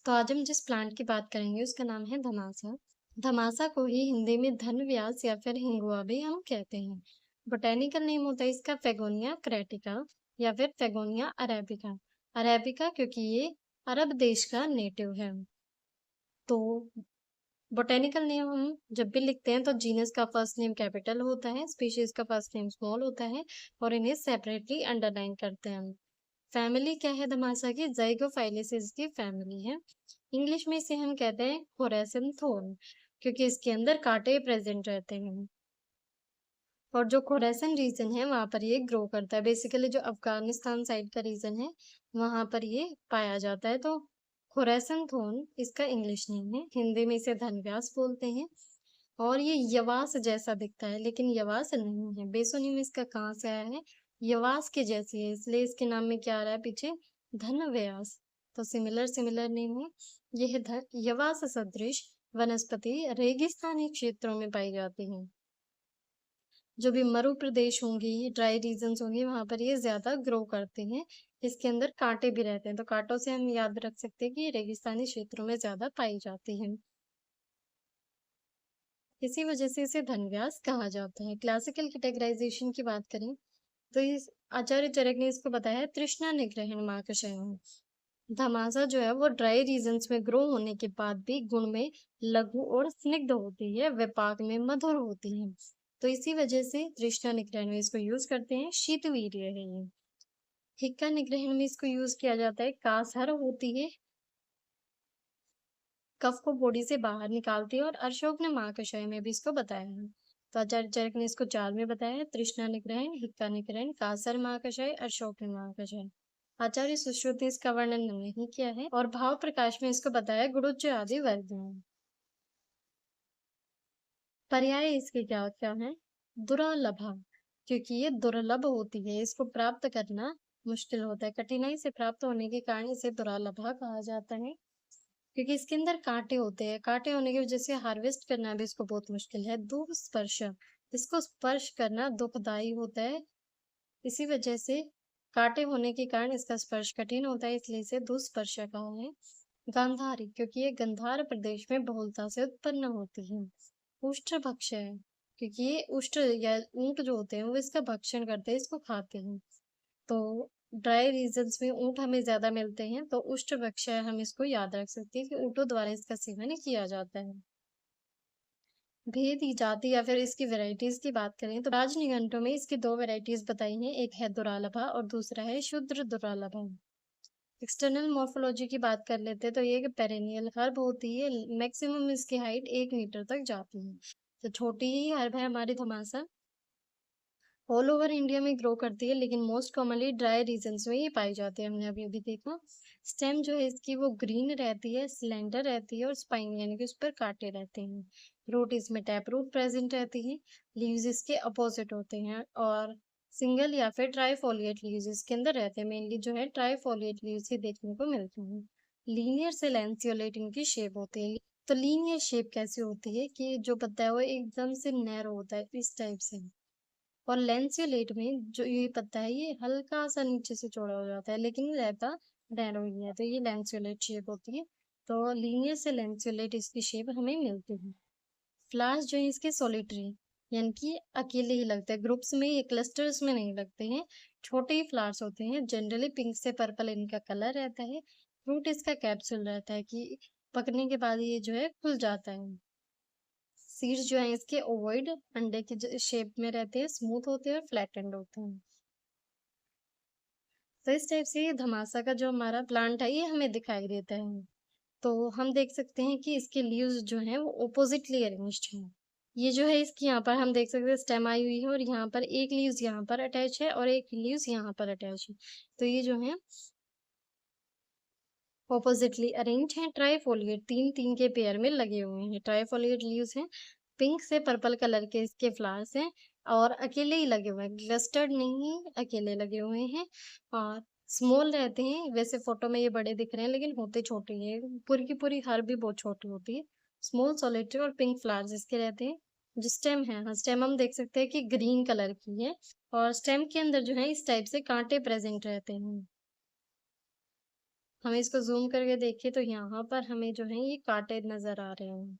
तो आज हम जिस प्लांट की बात करेंगे उसका नाम है धमासा। धमासा को ही हिंदी में धनव्यास या फिर हिंगुआ भी हम कहते हैं। बोटेनिकल नेम होता है इसका फेगोनिया क्रेटिका या फिर फेगोनिया अरेबिका। अरेबिका क्योंकि ये अरब देश का नेटिव है। तो बोटेनिकल नेम हम जब भी लिखते हैं तो जीनस का फर्स्ट नेम कैपिटल होता है, स्पीशीज का फर्स्ट नेम स्मॉल होता है और इन्हें सेपरेटली अंडरलाइन करते हैं हम। फैमिली क्या है धमासा की? ज़ाइगोफाइलेसिस की फैमिली है। इंग्लिश में इसे हम कहते हैं कोरेसिन थोर्न क्योंकि इसके अंदर कांटे प्रेजेंट रहते हैं। और जो खोरासन रीजन है वहां पर ये ग्रो करता है। बेसिकली जो अफगानिस्तान साइड का रीजन है वहां पर ये पाया जाता है। तो खोरासन थोर्न इसका इंग्लिश नेम है। हिंदी में इसे धनव्यास बोलते हैं। और ये यवास जैसा दिखता है लेकिन यवास नहीं है। बेसोनिम इसका कहाँ से आया है? यवास के जैसी है, इसलिए इसके नाम में क्या आ रहा है पीछे? धनव्यास। तो सिमिलर सिमिलर नेम है। यह यवास सदृश वनस्पति रेगिस्तानी क्षेत्रों में पाई जाती है। जो भी मरु प्रदेश होंगी, ड्राई रीजन्स होंगी वहां पर ये ज्यादा ग्रो करते हैं। इसके अंदर कांटे भी रहते हैं तो कांटों से हम याद रख सकते हैं कि ये रेगिस्तानी क्षेत्रों में ज्यादा पाई जाती है। इसी वजह से इसे धनव्यास कहा जाता है। क्लासिकल कैटेगराइजेशन की बात करें तो इस आचार्य चरक ने इसको बताया है तृष्णा निग्रहण महाकषय। धमासा जो है वो ड्राई रीजन्स में ग्रो होने के बाद भी गुण में लघु और स्निग्ध होती है, विपाक में मधुर होती है। तो इसी वजह से तृष्णा निग्रहण में इसको यूज करते हैं। शीतवीर्य है ये। हिक्का निग्रहण में इसको यूज किया जाता है। कासहर होती है, कफ को बॉडी से बाहर निकालती है। और अशोक ने महाकषय में भी इसको बताया है। तो आचार्य चरक ने इसको चार में बताया है: तृष्णा निग्रहण, हिक्का निग्रहण, कासर महाकषय, अशोक महाकषय। आचार्य सुश्रुति इसका वर्णन नहीं किया है और भाव प्रकाश में इसको बताया गुणोच्च आदि वर्ग में। पर्याय इसके क्या क्या है? दुर्लभा, क्योंकि ये दुर्लभ होती है, इसको प्राप्त करना मुश्किल होता है। कठिनाई से प्राप्त होने के कारण इसे दुर्लभा कहा जाता है क्योंकि इसके अंदर कांटे होते हैं। कांटे होने की वजह से हार्वेस्ट करना भी इसको बहुत मुश्किल है। दुस्पर्श, इसको स्पर्श करना दुखदाई होता है। इसी वजह से कांटे होने के कारण इसका स्पर्श कठिन होता है, इसलिए इसे दुस्पर्श कहा है। गांधारी, क्योंकि ये गंधार प्रदेश में बहुलता से उत्पन्न होती है। उष्ट भक्ष्य है क्योंकि ये उष्ट या ऊंट जो होते हैं वो इसका भक्षण करते हैं, इसको खाते हैं। तो ड्राई रीजन्स में ऊंट हमें ज्यादा मिलते हैं तो उष्ट भक्ष्य हम इसको याद रख सकते हैं कि ऊंटों द्वारा इसका सेवन किया जाता है। भेद की जाति या फिर इसकी वैरायटीज की बात करें तो राजनिघंटु में इसकी दो वैरायटीज बताई हैं। एक है दुरालभा और दूसरा है शुद्र दुरालभा। एक्सटर्नल मॉर्फोलॉजी की बात कर लेते हैं तो ये पेरेनियल हर्ब होती है। मैक्सिमम इसकी हाइट 1 मीटर तक जाती है। तो छोटी ही हर्ब है हमारी धमासा। ऑल ओवर इंडिया में ग्रो करती है लेकिन मोस्ट कॉमनली ड्राई रीजन्स में ये पाई जाती है। हमने अभी अभी देखा। स्टेम जो है इसकी वो ग्रीन रहती है, स्लेंडर रहती है और स्पाइन यानी कि उस पर कांटे रहते हैं। रूट इसमें टैप रूट प्रेजेंट रहती है। लीव्स इसके अपोजिट होते हैं और सिंगल या फिर ट्राइफोलिएट लीव्स इसके अंदर रहते हैं। मेनली जो है ट्राइफोलिएट लीव्स ही देखने को मिलती हैं। लीनियर से लैंसियोलेट इनकी शेप होती है। तो लीनियर शेप कैसी होती है कि जो पत्ता है वो एकदम से नैरो होता है इस टाइप से। और लैंसियोलेट में जो ये पत्ता है ये हल्का सा नीचे से चौड़ा हो जाता है लेकिन रहता नैरो ही है। तो ये लैंसियोलेट शेप होती है। तो लीनियर से लैंसियोलेट इसकी शेप हमें मिलती है। फ्लावर्स जो है इसके सोलिटरी यानी कि अकेले ही लगते हैं, ग्रुप्स में, ये क्लस्टर्स में नहीं लगते हैं। छोटे ही फ्लावर्स होते हैं। जनरली पिंक से पर्पल इनका कलर रहता है। फ्रूट इसका कैप्सूल रहता है कि पकने के बाद ये जो है खुल जाता है। सीड्स जो है इसके ओवॉइड अंडे के शेप में रहते हैं, स्मूथ होते हैं और फ्लैटेंड होते हैं। तो इस टाइप से ये धमासा का जो हमारा प्लांट है ये हमें दिखाई देता है। तो हम देख सकते हैं कि इसके लीव्स जो हैं वो ऑपोजिटली अरेंज्ड हैं। ये जो है इसकी यहाँ पर हम देख सकते हैं स्टेम आई हुई है और यहाँ पर एक लीव्स यहाँ पर अटैच है और एक लीव्स यहाँ पर अटैच है। तो ये जो है ऑपोजिटली अरेंज हैं। ट्राइफोलिएट तीन तीन के पेयर में लगे हुए हैं। ट्राइफोलिएट लीव्स हैं। पिंक से पर्पल कलर के इसके फ्लावर्स हैं और अकेले ही लगे हुए हैं, क्लस्टर्ड नहीं, अकेले लगे हुए हैं। और स्मॉल रहते हैं। वैसे फोटो में ये बड़े दिख रहे हैं लेकिन होते छोटे हैं। पूरी की पूरी हर भी बहुत छोटी होती है। स्मॉल सॉलिटरी और पिंक फ्लावर्स इसके रहते हैं। जो स्टेम है, हाँ स्टेम हम देख सकते हैं कि ग्रीन कलर की है और स्टेम के अंदर जो है इस टाइप से कांटे प्रेजेंट रहते हैं। हम इसको ज़ूम करके देखें तो यहाँ पर हमें जो है ये कांटे नज़र आ रहे हैं।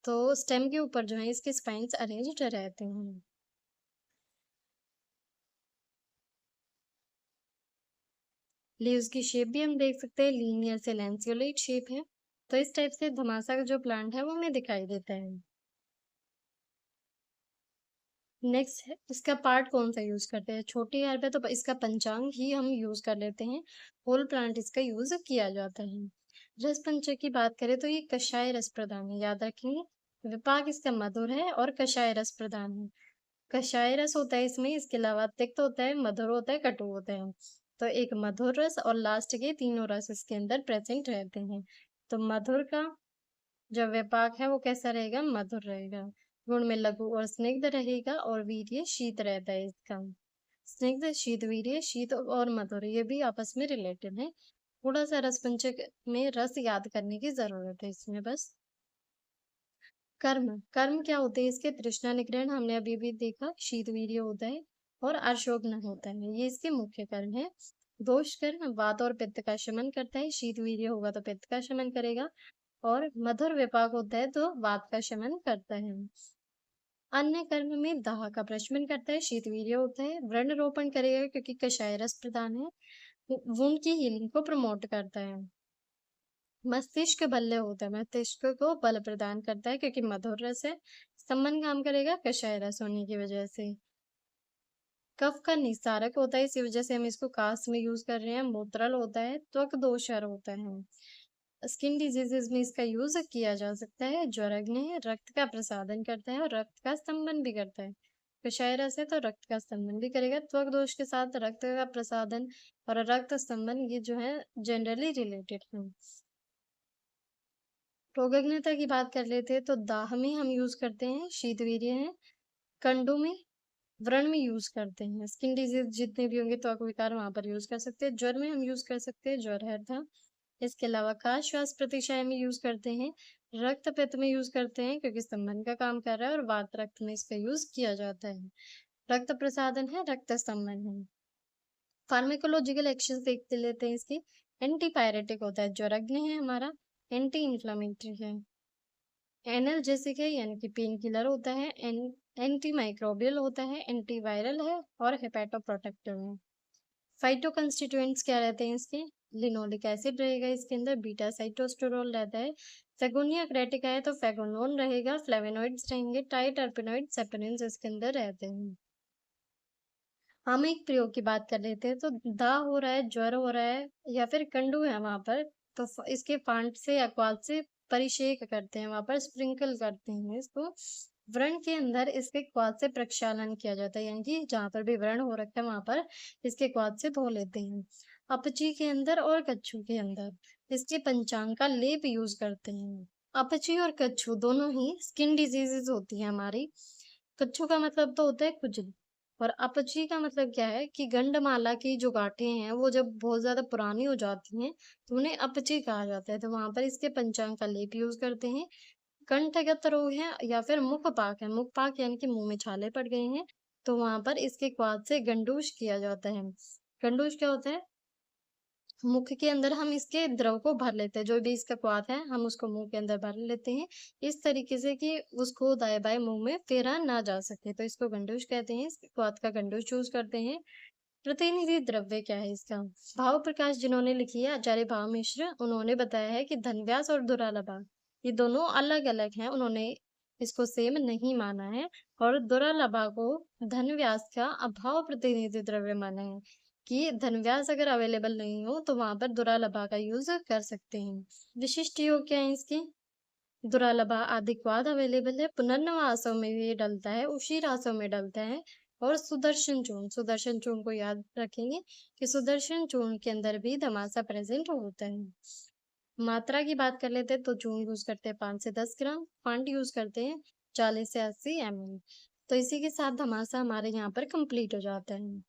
तो स्टेम के ऊपर जो है इसके स्पाइन्स अरेंज्ड रहते हैं। लीव्स की शेप भी हम देख सकते हैं, लीनियर से लैंसियोलेट शेप है। तो इस टाइप से धमासा का जो प्लांट है वो हमें दिखाई देता है। नेक्स्ट है इसका पार्ट कौन सा यूज करते हैं। छोटी हेयर पे तो इसका पंचांग ही हम यूज कर लेते हैं, होल प्लांट इसका यूज किया जाता है। रस पंचक की बात करें तो ये कषाय रस प्रदान है, याद रखेंगे। विपाक इसका मधुर है और कषाय रस प्रदान है। कषाय रस होता है इसमें, इसके अलावा तिक्त होता है, मधुर होता है, कटु होता है। तो एक मधुर रस और लास्ट के तीनों रस इसके अंदर प्रेजेंट रहते हैं। तो मधुर का जो विपाक है वो कैसा रहेगा, मधुर रहेगा। गुण में लघु और स्निग्ध रहेगा और वीर्य शीत रहता है इसका। स्निग्ध, शीत, वीर्य, शीत और मधुर ये भी आपस में रिलेटेड है। थोड़ा सा रस पंचक में रस याद करने की जरूरत है इसमें बस। कर्म, कर्म क्या होते हैं इसके, तृष्णा निग्रहण हमने अभी भी देखा, शीत वीर्य होता है और अशोभन होता है, ये इसके मुख्य कर्म है। दोष कर्म वात और पित्त का शमन करता है, शीत वीर्य होगा तो पित्त का शमन करेगा, और मधुर विपाक होता है तो वात का शमन करता है। अन्य कर्म में दाह का प्रशमन करता है, शीत वीर्य होता है, व्रण रोपण करेगा क्योंकि कषाय रस प्रदान है, वुंड की हीलिंग को प्रमोट करता है। मस्तिष्क बल्य होता है, मस्तिष्क को बल प्रदान करता है क्योंकि मधुर रस है। स्तंभन काम करेगा कषाय रस होने की वजह से। कफ का निस्तारक होता है, इसी वजह से हम इसको कास्ट में यूज कर रहे हैं। मूत्रल होता है, त्वक दोषर होता है। स्किन डिजीजेस में इसका यूज किया जा सकता है। ज्वरग्नि है, रक्त का प्रसादन करता है और रक्त का स्तंभन भी करता है। कषाय रस है तो रक्त का स्तंभन भी करेगा। त्वक दोष के साथ रक्त का प्रसादन और रक्त स्तंभन ये जो है जनरली रिलेटेड है। रोगग्नता की बात कर लेते हैं तो दाह में हम यूज करते हैं शीतवीर्य है, कंडों में, व्रण में यूज करते हैं। स्किन डिजीज जितने भी होंगे त्वक विकार वहां पर यूज कर सकते हैं। ज्वर में हम यूज कर सकते हैं, ज्वर है था। इसके अलावा काश श्वास प्रतिशय में यूज करते हैं, रक्त पित्त में यूज करते हैं क्योंकि स्तंभन का काम कर रहा है, और वात रक्त में इसका यूज किया जाता है। रक्त प्रसादन है, रक्त स्तंभन है। फार्मेकोलॉजिकल एक्शन देखते लेते हैं इसकी। एंटीपायरेटिक होता है, ज्वरग्नि है हमारा, एंटी इंफ्लामेटरी है, एनाल्जेसिक है यानी कि पेन किलर होता है, एंटी माइक्रोबियल होता है, एंटीवायरल है और हेपेटोप्रोटेक्टिव है। फाइटो कंस्टिट्यूएंट्स क्या रहते हैं इसके, लिनोलिक एसिड रहेगा इसके अंदर, बीटा साइटोस्टेरोल रहता है, फेगोनिया क्रेटिका है तो फेगोनोन रहेगा, फ्लेवेनोइड्स रहेंगे, ट्राइटर्पिनोइड सेपरिन्स इसके अंदर रहते हैं। हम एक प्रयोग की बात कर लेते हैं तो दाह हो रहा है, ज्वर हो रहा है या फिर कंडू है वहां पर, तो इसके फांट से या क्वाल से परिषेक करते हैं, वहां पर स्प्रिंकल करते हैं इसको। व्रण के अंदर इसके क्वाद से प्रक्षालन किया जाता है, यानी कि जहां पर भी व्रण हो रखा है वहां पर इसके क्वाद से धो लेते हैं। अपची के अंदर और कच्छू के अंदर इसके पंचांग का लेप यूज करते हैं। अपची और कच्छू दोनों ही स्किन डिजीजेस होती है हमारी। कच्छू का मतलब तो होता है खुजली, और अपची का मतलब क्या है कि गंडमाला की जो गांठें हैं वो जब बहुत ज्यादा पुरानी हो जाती हैं तो उन्हें अपची कहा जाता है, तो वहां पर इसके पंचांग का लेप यूज करते हैं। कंठगत रोग है या फिर मुखपाक है, मुखपाक यानी कि मुंह में छाले पड़ गए हैं, तो वहां पर इसके क्वाद से गंडूश किया जाता है। गंडूश क्या होता है, मुख के अंदर हम इसके द्रव को भर लेते हैं, जो भी इसका क्वाद है हम उसको मुंह के अंदर भर लेते हैं इस तरीके से कि उसको दाएं बाएं मुंह में फेरा ना जा सके, तो इसको गंडूश कहते हैं। इसके क्वाद का गंडूश चूज करते हैं। प्रतिनिधि द्रव्य क्या है इसका, भाव प्रकाश जिन्होंने लिखी है आचार्य भाव मिश्र, उन्होंने बताया है कि धनव्यास और दुरालभा ये दोनों अलग अलग हैं, उन्होंने इसको सेम नहीं माना है, और दुरालभा को धनव्यास का अभाव प्रतिनिधि द्रव्य माना है, कि धनव्यास अगर अवेलेबल नहीं हो तो वहां पर दुरालभा का यूज कर सकते हैं। विशिष्ट योग क्या है इसकी, दुरालभा आदिक्वाद अवेलेबल है, पुनर्नवा आसव में भी ये डलता है, उशीर आसव में डलता है, और सुदर्शन चूर्ण, सुदर्शन चूर्ण को याद रखेंगे कि सुदर्शन चूर्ण के अंदर भी धमासा प्रेजेंट होता है। मात्रा की बात कर लेते हैं तो चूर्ण यूज करते हैं 5 से 10 ग्राम, फांट यूज करते हैं 40 से 80 ml। तो इसी के साथ धमासा हमारे यहाँ पर कंप्लीट हो जाता है।